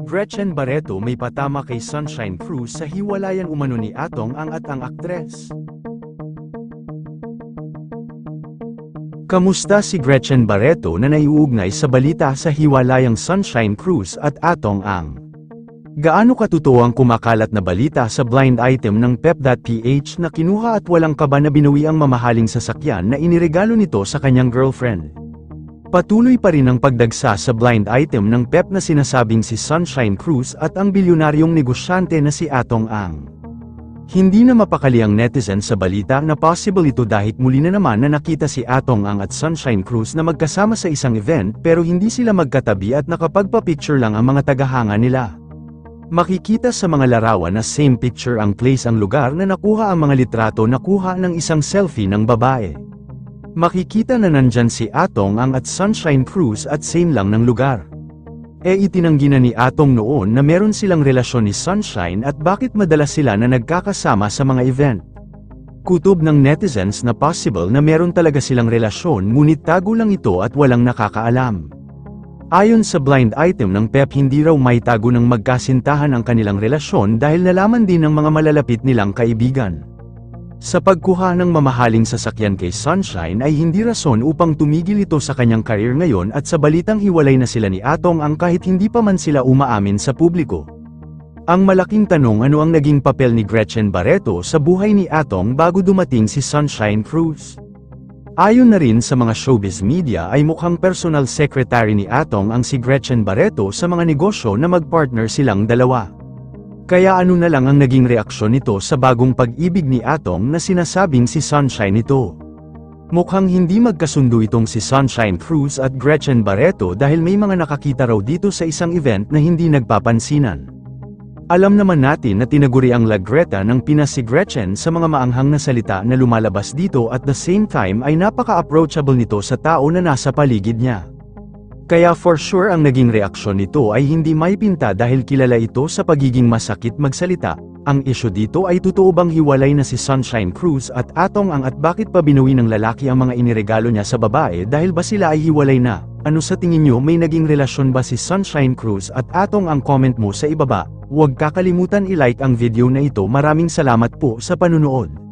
Gretchen Barreto may patama kay Sunshine Cruz sa hiwalayan umano ni Atong ang aktres. Kamusta si Gretchen Barreto na naiuugnay sa balita sa hiwalayang Sunshine Cruz at Atong Ang? Gaano katotoo ang kumakalat na balita sa blind item ng Pep.ph na kinuha at walang kaba na binawi ang mamahaling sasakyan na iniregalo nito sa kanyang girlfriend? Patuloy pa rin ang pagdagsa sa blind item ng Pep na sinasabing si Sunshine Cruz at ang bilyonaryong negosyante na si Atong Ang. Hindi na mapakali ang netizen sa balita na possible ito dahil muli na naman na nakita si Atong Ang at Sunshine Cruz na magkasama sa isang event pero hindi sila magkatabi at nakapagpa-picture lang ang mga tagahanga nila. Makikita sa mga larawan na same picture ang place ang lugar na nakuha ang mga litrato nakuha ng isang selfie ng babae. Makikita na nandyan si Atong Ang at Sunshine Cruz at same lang ng lugar. Itinanggi na ni Atong noon na meron silang relasyon ni Sunshine at bakit madalas sila na nagkakasama sa mga event. Kutob ng netizens na possible na meron talaga silang relasyon ngunit tago lang ito at walang nakakaalam. Ayon sa blind item ng Pep hindi raw may tago ng magkasintahan ang kanilang relasyon dahil nalaman din ng mga malalapit nilang kaibigan. Sa pagkuha ng mamahaling sasakyan kay Sunshine ay hindi rason upang tumigil ito sa kanyang career ngayon at sa balitang hiwalay na sila ni Atong Ang kahit hindi pa man sila umaamin sa publiko. Ang malaking tanong ano ang naging papel ni Gretchen Barreto sa buhay ni Atong bago dumating si Sunshine Cruz? Ayon na rin sa mga showbiz media ay mukhang personal secretary ni Atong Ang si Gretchen Barreto sa mga negosyo na magpartner silang dalawa. Kaya ano na lang ang naging reaksyon nito sa bagong pag-ibig ni Atong na sinasabing si Sunshine ito. Mukhang hindi magkasundo itong si Sunshine Cruz at Gretchen Barreto dahil may mga nakakita raw dito sa isang event na hindi nagpapansinan. Alam naman natin na tinaguri ang Lagreta ng Pinas si Gretchen sa mga maanghang na salita na lumalabas dito at the same time ay napaka-approachable nito sa tao na nasa paligid niya. Kaya for sure ang naging reaksyon nito ay hindi may pinta dahil kilala ito sa pagiging masakit magsalita. Ang isyu dito ay totoo bang hiwalay na si Sunshine Cruz at Atong Ang at bakit pa binuwi ng lalaki ang mga iniregalo niya sa babae dahil ba sila ay hiwalay na? Ano sa tingin nyo, may naging relasyon ba si Sunshine Cruz at Atong Ang? Comment mo sa ibaba. Huwag kakalimutan i-like ang video na ito. Maraming salamat po sa panunood.